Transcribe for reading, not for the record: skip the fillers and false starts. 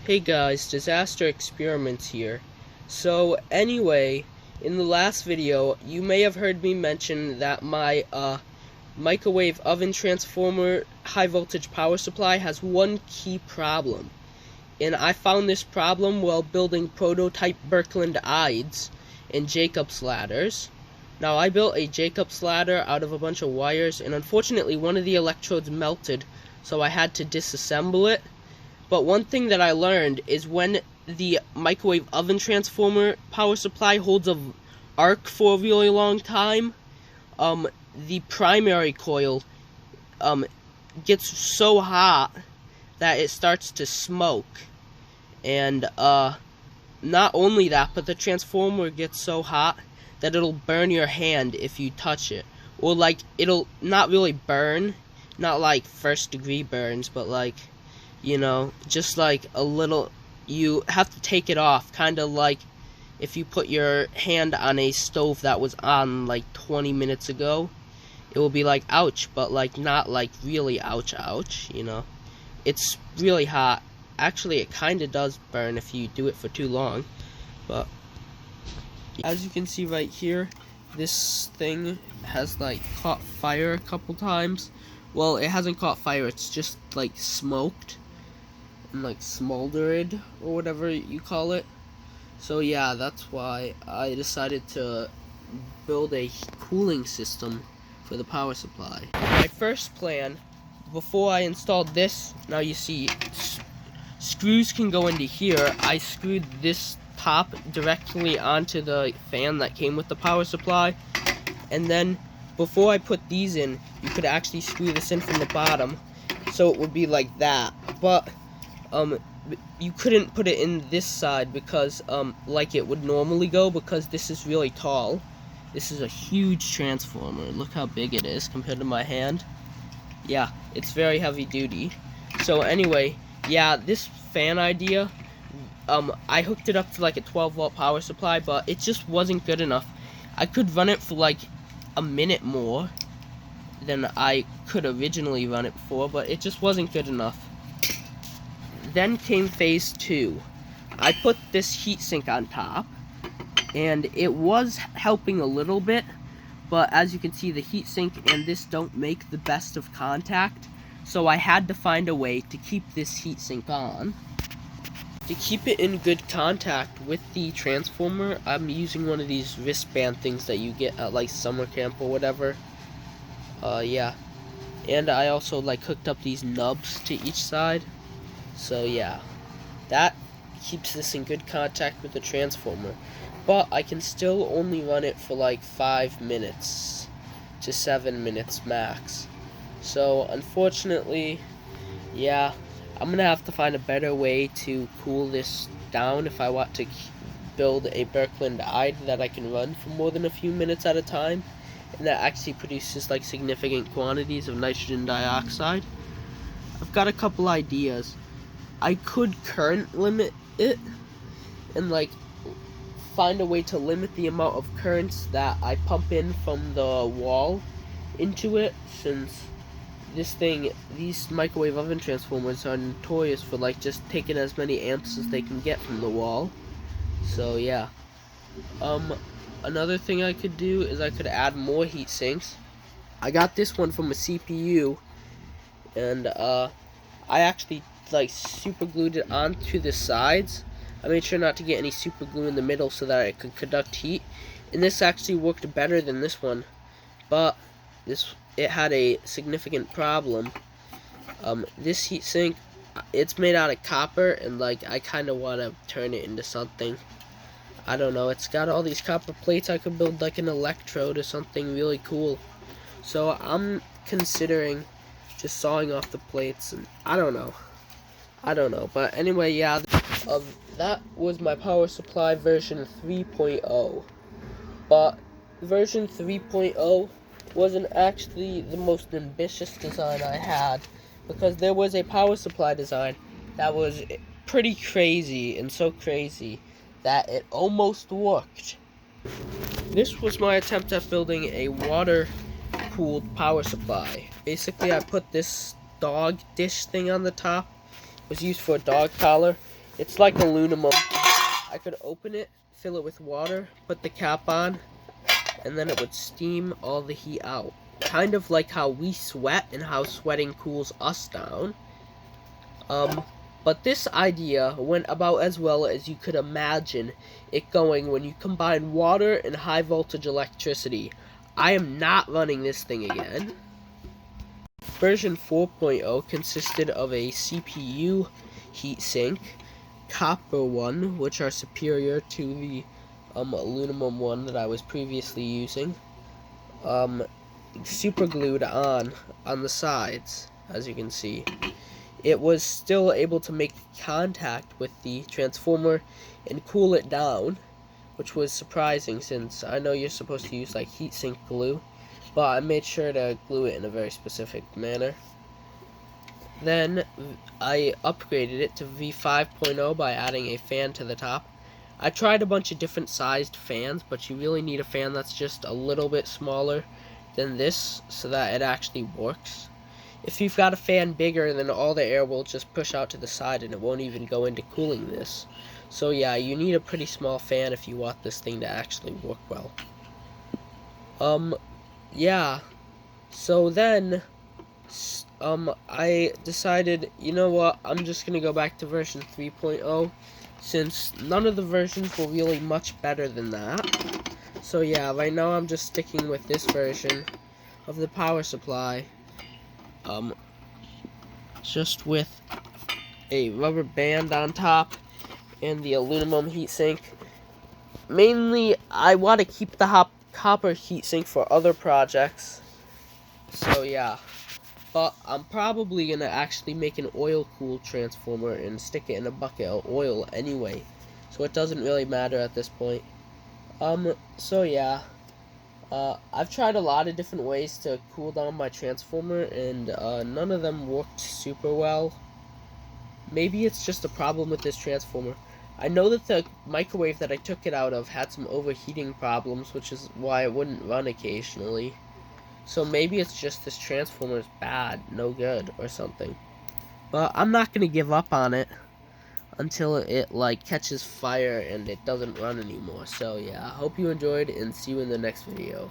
Hey guys, Disaster Experiments here. So anyway, in the last video, you may have heard me mention that my microwave oven transformer high voltage power supply has one key problem. And I found this problem while building prototype Birkeland Ides and Jacob's ladders. Now I built a Jacob's ladder out of a bunch of wires, and unfortunately one of the electrodes melted, so I had to disassemble it. But one thing that I learned is when the microwave oven transformer power supply holds an arc for a really long time, the primary coil gets so hot that it starts to smoke. And not only that, but the transformer gets so hot that it'll burn your hand if you touch it. Or like, it'll not really burn, not like first degree burns, but like, you know, just like a little, you have to take it off, kind of like if you put your hand on a stove that was on like 20 minutes ago. It will be like ouch, but like not like really ouch, you know. It's really hot. Actually, it kind of does burn if you do it for too long. But as you can see right here, this thing has like caught fire a couple times. Well, it hasn't caught fire, it's just like smoked and like smoldered or whatever you call it. So yeah, that's why I decided to build a cooling system for the power supply. My first plan, before I installed this, now you see screws can go into here. I screwed this top directly onto the fan that came with the power supply, and then before I put these in, you could actually screw this in from the bottom, so it would be like that. But you couldn't put it in this side because like it would normally go, because this is really tall. This is a huge transformer. Look how big it is compared to my hand. Yeah, it's very heavy duty. So anyway, yeah, this fan idea, I hooked it up to like a 12-volt power supply, but it just wasn't good enough. I could run it for like a minute more than I could originally run it for, but it just wasn't good enough. Then came phase 2. I put this heatsink on top, and it was helping a little bit, but as you can see, the heatsink and this don't make the best of contact, so I had to find a way to keep this heatsink on. To keep it in good contact with the transformer, I'm using one of these wristband things that you get at like summer camp or whatever. Yeah. And I also like hooked up these nubs to each side. So yeah, that keeps this in good contact with the transformer. But I can still only run it for like 5 minutes to 7 minutes max. So unfortunately, yeah, I'm gonna have to find a better way to cool this down if I want to build a Birkeland Ide that I can run for more than a few minutes at a time, and that actually produces like significant quantities of nitrogen dioxide. I've got a couple ideas. I could current limit it and like find a way to limit the amount of currents that I pump in from the wall into it, since these microwave oven transformers are notorious for like just taking as many amps as they can get from the wall. So yeah. Another thing I could do is I could add more heat sinks. I got this one from a CPU, and I actually like super glued it onto the sides. I made sure not to get any super glue in the middle so that it could conduct heat, and this actually worked better than this one, but it had a significant problem. This heatsink, it's made out of copper, and like I kind of want to turn it into something. I don't know, it's got all these copper plates. I could build like an electrode or something really cool. So I'm considering just sawing off the plates, and I don't know. But anyway, yeah, that was my power supply version 3.0. But version 3.0 wasn't actually the most ambitious design I had, because there was a power supply design that was pretty crazy, and so crazy that it almost worked. This was my attempt at building a water-cooled power supply. Basically, I put this dog dish thing on the top. It was used for a dog collar, It's like aluminum. I could open it, fill it with water, put the cap on, and then it would steam all the heat out. Kind of like how we sweat and how sweating cools us down. But this idea went about as well as you could imagine it going when you combine water and high voltage electricity. I am not running this thing again. Version 4.0 consisted of a CPU heatsink, copper one, which are superior to the aluminum one that I was previously using, super glued on the sides, as you can see. It was still able to make contact with the transformer and cool it down, which was surprising since I know you're supposed to use like heatsink glue, but I made sure to glue it in a very specific manner. Then I upgraded it to V5.0 by adding a fan to the top. I tried a bunch of different sized fans, but you really need a fan that's just a little bit smaller than this so that it actually works. If you've got a fan bigger, then all the air will just push out to the side and it won't even go into cooling this. So yeah, you need a pretty small fan if you want this thing to actually work well. Yeah. So then, I decided, you know what, I'm just gonna go back to version 3.0, since none of the versions were really much better than that. So yeah, right now I'm just sticking with this version of the power supply. Just with a rubber band on top and the aluminum heatsink. Mainly, I want to keep the copper heatsink for other projects. So yeah, but I'm probably gonna actually make an oil-cooled transformer and stick it in a bucket of oil anyway, so it doesn't really matter at this point. So yeah. I've tried a lot of different ways to cool down my transformer, and none of them worked super well. Maybe it's just a problem with this transformer. I know that the microwave that I took it out of had some overheating problems, which is why it wouldn't run occasionally. So maybe it's just this transformer is bad, no good, or something. But I'm not gonna give up on it until it like catches fire and it doesn't run anymore. So yeah, I hope you enjoyed and see you in the next video.